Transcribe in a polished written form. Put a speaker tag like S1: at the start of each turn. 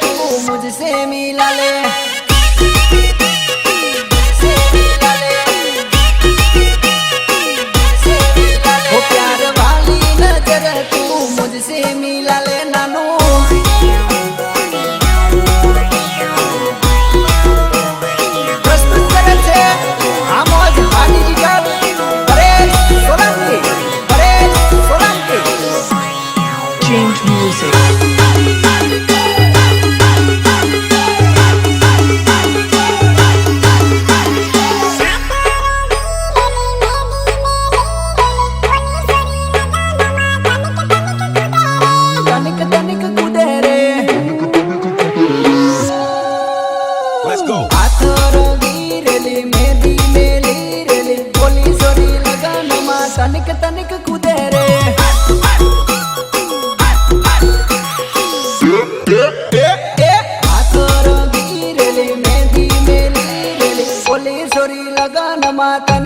S1: तू मुझसे मिला ले। वो प्यार वाली नजर तू मुझसे मिला ले नानू। प्रस्तुत करे छे आमोद वाणिज्यकर परेश सोलंकी।
S2: Change music.
S1: तनिक तनिक कूदे रे।
S3: Let's go.
S1: हाथ रंगी रेली मेहंदी मेली रेली बोली सोरी लगन मा तनिक तनिक कूदे रे। हाथ रंगी रेली मेहंदी मेली रेली बोली सोरी लगन मा तनिक